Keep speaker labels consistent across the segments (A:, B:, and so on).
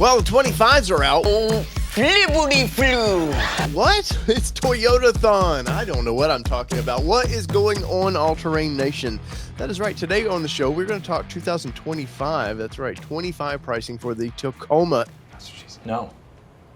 A: Well, the 25s are out.
B: Flibbity flu.
A: What? It's Toyota-thon. I don't know what I'm talking about. What is going on, All-Terrain Nation? That is right. Today on the show, we're going to talk 2025. That's right, 25 pricing for the Tacoma.
B: No.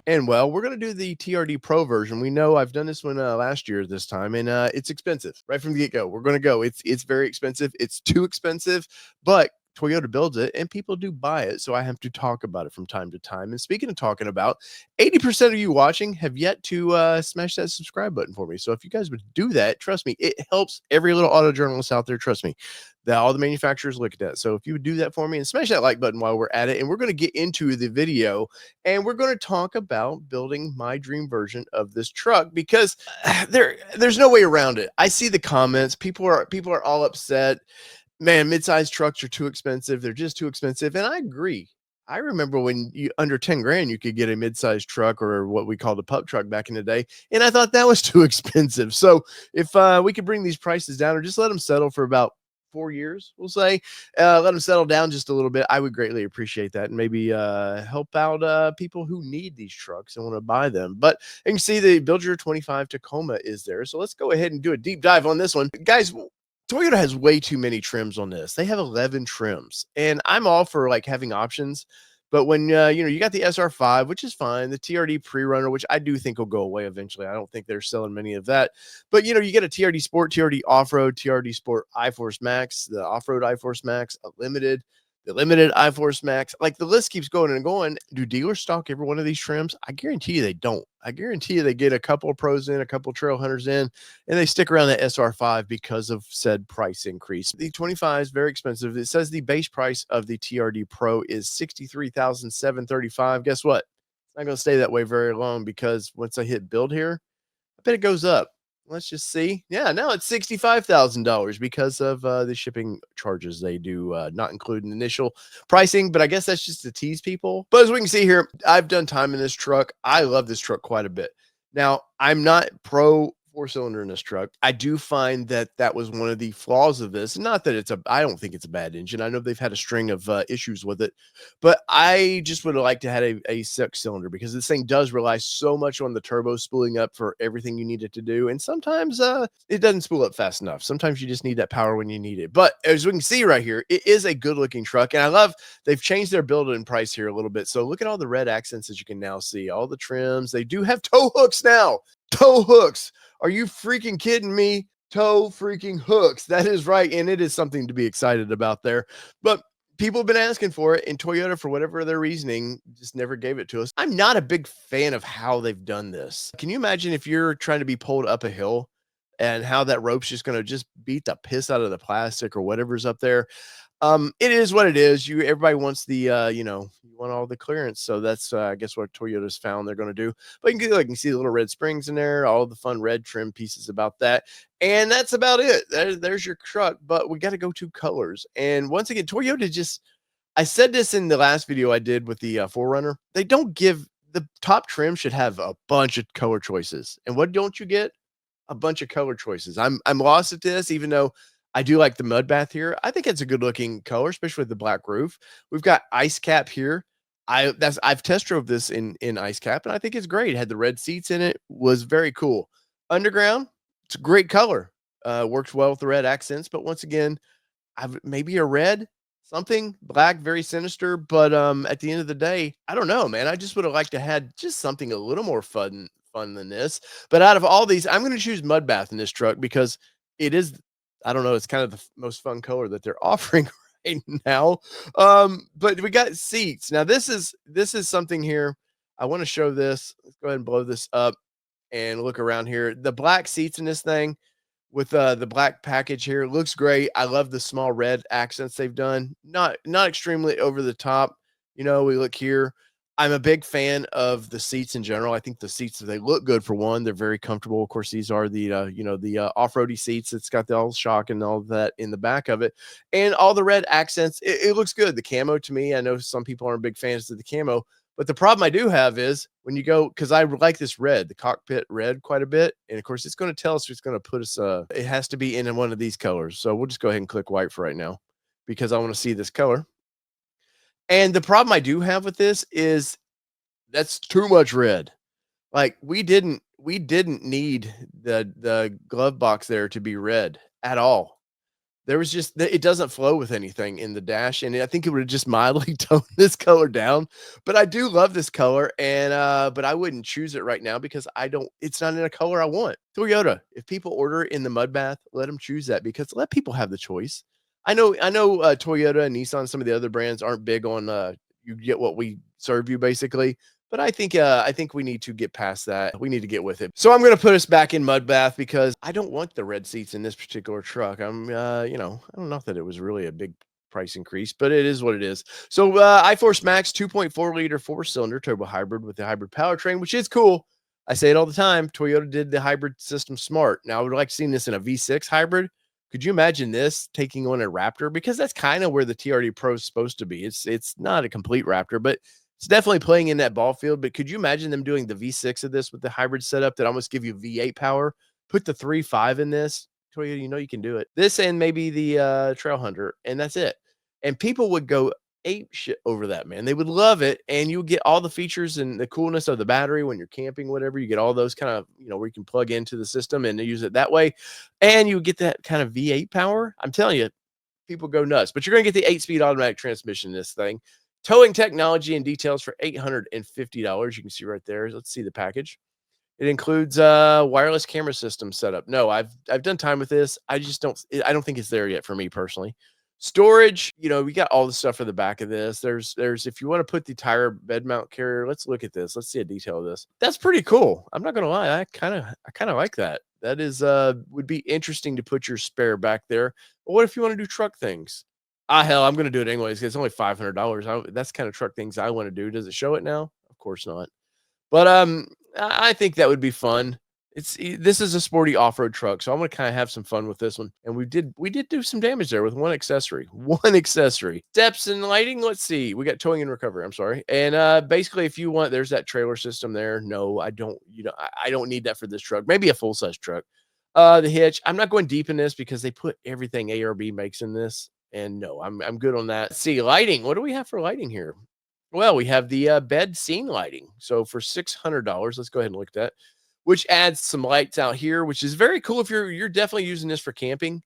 A: And, well, we're going to do the TRD Pro version. We know I've done this one last year this time, and it's expensive. Right from the get-go, we're going to go. It's very expensive. It's too expensive, but Toyota builds it, and people do buy it, so I have to talk about it from time to time. And speaking of talking about, 80% of you watching have yet to smash that subscribe button for me. So if you guys would do that, trust me, it helps every little auto journalist out there. Trust me, that all the manufacturers look at that. So if you would do that for me and smash that like button while we're at it, and we're going to get into the video, and we're going to talk about building my dream version of this truck, because there's no way around it. I see the comments. People are all upset. Man, mid-sized trucks are too expensive. They're just too expensive. And I agree. I remember when under 10 grand, you could get a mid-sized truck, or what we called a pup truck back in the day. And I thought that was too expensive. So if we could bring these prices down, or just let them settle for about 4 years, we'll say, let them settle down just a little bit, I would greatly appreciate that. And maybe help out people who need these trucks and want to buy them. But you can see the Build Your 25 Tacoma is there. So let's go ahead and do a deep dive on this one. Guys, Toyota has way too many trims on this. They have 11 trims, and I'm all for like having options. But when you got the SR5, which is fine, the TRD pre-runner, which I do think will go away eventually. I don't think they're selling many of that. But you get a TRD Sport, TRD Off-Road, TRD Sport iForce Max, the Off-Road iForce Max, a limited, the limited iForce Max. Like, the list keeps going and going. Do dealers stock every one of these trims? I guarantee you they don't. I guarantee you they get a couple of pros in, a couple of trail hunters in, and they stick around the SR5 because of said price increase. The 25 is very expensive. It says the base price of the TRD Pro is $63,735. Guess what? It's not going to stay that way very long, because once I hit build here, I bet it goes up. Let's just see. Yeah, now it's $65,000 because of the shipping charges they do not include an initial pricing. But I guess that's just to tease people. But as we can see here, I've done time in this truck. I love this truck quite a bit. Now, I'm not pro 4-cylinder in this truck. I do find that was one of the flaws of this. Not that I don't think it's a bad engine. I know they've had a string of issues with it, but I just would have liked to have a 6-cylinder, because this thing does rely so much on the turbo spooling up for everything you need it to do. And sometimes it doesn't spool up fast enough. Sometimes you just need that power when you need it. But as we can see right here, it is a good looking truck. And I love they've changed their build and price here a little bit. So look at all the red accents that you can now see, all the trims. They do have tow hooks now. Tow hooks. Are you freaking kidding me? Tow freaking hooks. That is right. And it is something to be excited about there. But people have been asking for it, and Toyota, for whatever their reasoning, just never gave it to us. I'm not a big fan of how they've done this. Can you imagine if you're trying to be pulled up a hill and how that rope's just going to just beat the piss out of the plastic or whatever's up there? It is what it is. Everybody wants the you want all the clearance. So that's I guess what Toyota's found they're going to do. But you can see the little red springs in there, all the fun red trim pieces about that. And that's about it. There's your truck. But we got to go to colors. And once again, Toyota I said this in the last video I did with the 4Runner. They don't give the top trim should have a bunch of color choices. And what don't you get? A bunch of color choices. I'm lost at this, even though I do like the mud bath here. I think it's a good looking color, especially with the black roof. We've got ice cap here. I've test drove this in ice cap, and I think it's great. It had the red seats in it, was very cool. Underground, it's a great color. Works well with the red accents, but once again, maybe a red, something black, very sinister. But at the end of the day, I don't know, man. I just would have liked to had just something a little more fun than this. But out of all these, I'm going to choose mud bath in this truck, because it is, I don't know, it's kind of the most fun color that they're offering right now. But we got seats. Now this is something here. I want to show this. Let's go ahead and blow this up and look around here. The black seats in this thing with the black package here looks great. I love the small red accents they've done. Not extremely over the top. We look here. I'm a big fan of the seats in general. I think the seats, they look good for one. They're very comfortable. Of course, these are the off-roady seats. It's got the all shock and all that in the back of it, and all the red accents. It looks good. The camo, to me, I know some people aren't big fans of the camo, but the problem I do have is when you go, because I like this red, the cockpit red, quite a bit, and of course, it's going to tell us it's going to put us. It has to be in one of these colors. So we'll just go ahead and click white for right now, because I want to see this color. And the problem I do have with this is that's too much red. Like, we didn't need the glove box there to be red at all. There was just it doesn't flow with anything in the dash, and I think it would just mildly tone this color down, but I do love this color, and, but I wouldn't choose it right now because I don't it's not in a color I want. Toyota, if people order it in the mud bath, let them choose that because let people have the choice. I know, Toyota and Nissan, some of the other brands aren't big on, you get what we serve you basically, but I think we need to get past that. We need to get with it. So I'm gonna put us back in mud bath because I don't want the red seats in this particular truck. I don't know that it was really a big price increase, but it is what it is. So iForce Max 2.4-liter four-cylinder turbo hybrid with the hybrid powertrain, which is cool. I say it all the time. Toyota did the hybrid system smart. Now I would like seeing this in a V6 hybrid. Could you imagine this taking on a Raptor? Because that's kind of where the TRD Pro is supposed to be. It's not a complete Raptor, but it's definitely playing in that ball field. But could you imagine them doing the V6 of this with the hybrid setup that almost give you V8 power? Put the 3.5 in this. Toyota, you know you can do it. This and maybe the Trail Hunter, and that's it. And people would go ape shit over that, man. They would love it, and you get all the features and the coolness of the battery when you're camping, whatever. You get all those kind of, where you can plug into the system and use it that way, and you get that kind of V8 power. I'm telling you, people go nuts. But you're going to get the 8-speed automatic transmission in this thing. Towing technology and details for $850. You can see right there. Let's see the package. It includes wireless camera system setup. No, I've done time with this. I don't think it's there yet for me personally. Storage, we got all the stuff for the back of this. There's if you want to put the tire bed mount carrier, let's look at this. Let's see a detail of this. That's pretty cool. I'm not gonna lie. I kind of like that. That is would be interesting to put your spare back there. But what if you want to do truck things? Ah, hell, I'm gonna do it anyways. 'Cause it's only $500. That's kind of truck things I want to do. Does it show it now? Of course not. But, I think that would be fun. This is a sporty off-road truck, so I'm gonna kinda have some fun with this one, and we did do some damage there with one accessory. One accessory. Steps and lighting, let's see. We got towing and recovery, I'm sorry. And, basically, if you want there's that trailer system there. No, I don't, I don't need that for this truck. Maybe a full-size truck. The hitch, I'm not going deep in this because they put everything ARB makes in this, and no, I'm good on that. Let's see, lighting. What do we have for lighting here? Well, we have the bed scene lighting. So for $600, let's go ahead and look at that, which adds some lights out here, which is very cool. If you're definitely using this for camping,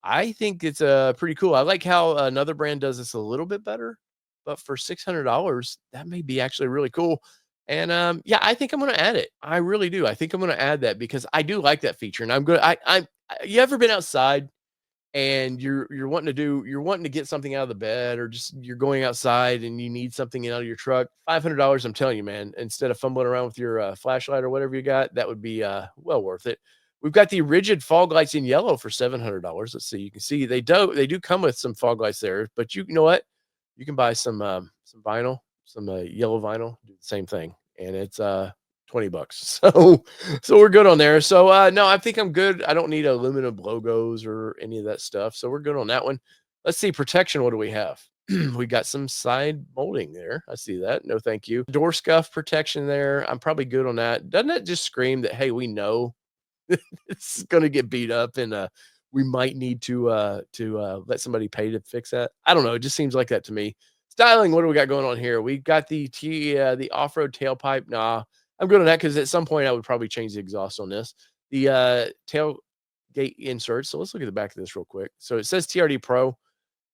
A: I think it's pretty cool. I like how another brand does this a little bit better, but for $600, that may be actually really cool. And yeah, I think I'm going to add it. I really do. I think I'm going to add that because I do like that feature. And I'm good. You ever been outside and you're wanting to get something out of the bed, or just you're going outside and you need something out of your truck? $500, I'm telling you, man, instead of fumbling around with your flashlight or whatever you got, that would be well worth it. We've got the rigid fog lights in yellow for $700. Let's see, you can see they do come with some fog lights there, but you know what, you can buy some vinyl, some yellow vinyl, do the same thing, and it's 20 bucks. So we're good on there. So no, I think I'm good. I don't need aluminum logos or any of that stuff. So we're good on that one. Let's see, protection. What do we have? We got some side molding there. I see that. No, thank you. Door scuff protection there. I'm probably good on that. Doesn't that just scream that, hey, we know it's gonna get beat up, and we might need to let somebody pay to fix that? I don't know. It just seems like that to me. Styling, what do we got going on here? We got the off-road tailpipe. Nah, I'm good on that because at some point I would probably change the exhaust on this. The tailgate insert. So let's look at the back of this real quick. So it says TRD Pro.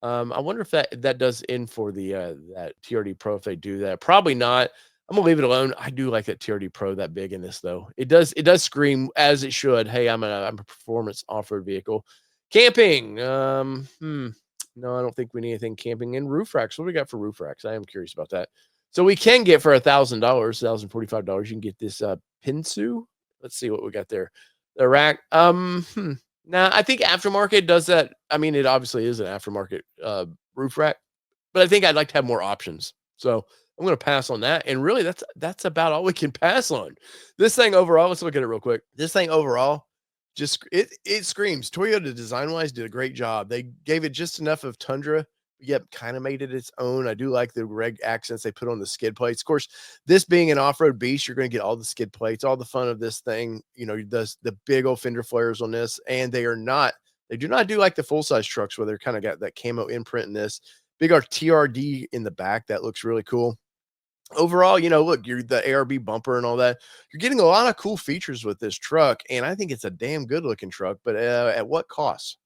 A: I wonder if that does in for the that TRD Pro if they do that. Probably not. I'm gonna leave it alone. I do like that TRD Pro that big in this though. It does scream as it should. Hey, I'm a performance off-road vehicle. Camping. No, I don't think we need anything camping. In roof racks. What do we got for roof racks? I am curious about that. So we can get for $1,000, $1,045. You can get this Pinsu. Let's see what we got there. The rack. Now I think aftermarket does that. I mean, it obviously is an aftermarket roof rack, but I think I'd like to have more options. So I'm going to pass on that. And really, that's about all we can pass on. This thing overall, let's look at it real quick. This thing overall, just it screams. Toyota design wise did a great job. They gave it just enough of Tundra, yep, kind of made it its own. I do like the reg accents they put on the skid plates. Of course, this being an off-road beast, you're going to get all the skid plates, all the fun of this thing. The big old fender flares on this, and they do not do like the full-size trucks where they're kind of got that camo imprint in this. Big TRD in the back. That looks really cool. Overall, look, you're the ARB bumper and all that. You're getting a lot of cool features with this truck, and I think it's a damn good looking truck. But at what cost?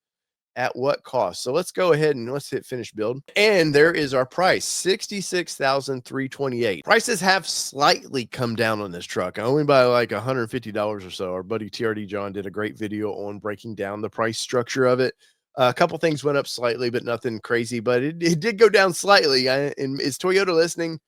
A: At what cost? So let's go ahead and let's hit finish build. And there is our price, $66,328. Prices have slightly come down on this truck, only by like $150 or so. Our buddy TRD John did a great video on breaking down the price structure of it. A couple things went up slightly, but nothing crazy. But it did go down slightly. And is Toyota listening?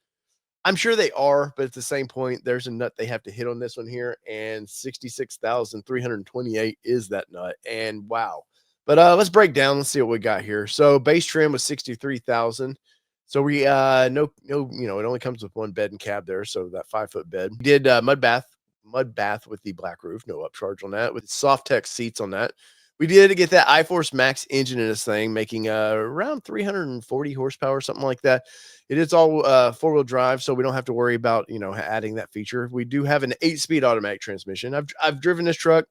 A: I'm sure they are, but at the same point, there's a nut they have to hit on this one here, and 66,328 is that nut. And wow. But let's break down. Let's see what we got here. So base trim was 63,000. So we no, it only comes with one bed and cab there, so that 5-foot bed. We did mud bath with the black roof, no upcharge on that, with soft tech seats on that. We did get that iForce Max engine in this thing, making around 340 horsepower, something like that. It is all 4-wheel drive, so we don't have to worry about adding that feature. We do have an 8-speed automatic transmission. I've driven this truck.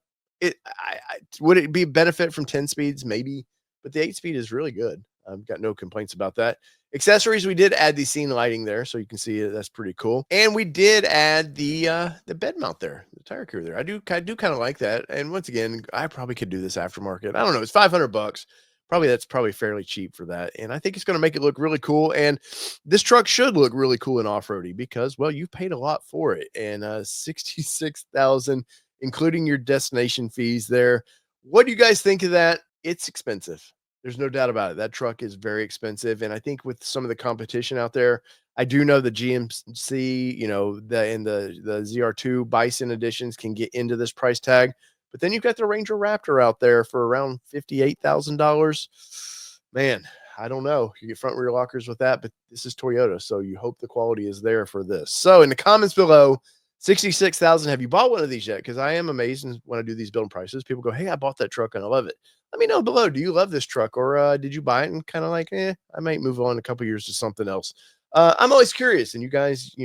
A: Would it be a benefit from 10 speeds? Maybe, but the 8-speed is really good. I've got no complaints about that. Accessories, we did add the scene lighting there, so you can see it. That's pretty cool. And we did add the bed mount there, the tire cooler there. I do kind of like that. And once again, I probably could do this aftermarket. I don't know. It's $500. That's probably fairly cheap for that. And I think it's going to make it look really cool. And this truck should look really cool in off-roady because, well, you paid a lot for it. And 66,000, including your destination fees there. What do you guys think of that? It's expensive. There's no doubt about it. That truck is very expensive. And I think with some of the competition out there, I do know the GMC, the ZR2 Bison editions can get into this price tag. But then you've got the Ranger Raptor out there for around $58,000. Man, I don't know. You get front rear lockers with that, but this is Toyota, so you hope the quality is there for this. So in the comments below, 66,000. Have you bought one of these yet? Because I am amazed when I do these build prices. People go, "Hey, I bought that truck and I love it." Let me know below. Do you love this truck, or did you buy it and kind of like, I might move on a couple years to something else? I'm always curious, and you guys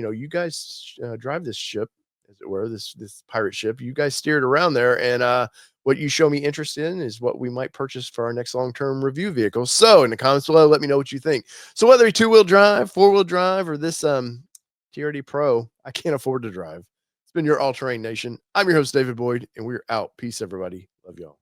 A: drive this ship, as it were, this pirate ship. You guys steer it around there, and what you show me interest in is what we might purchase for our next long-term review vehicle. So in the comments below, let me know what you think. So whether you're 2-wheel drive, 4-wheel drive, or this TRD Pro, I can't afford to drive. It's been your All Terrain Nation. I'm your host, David Boyd, and we're out. Peace, everybody. Love y'all.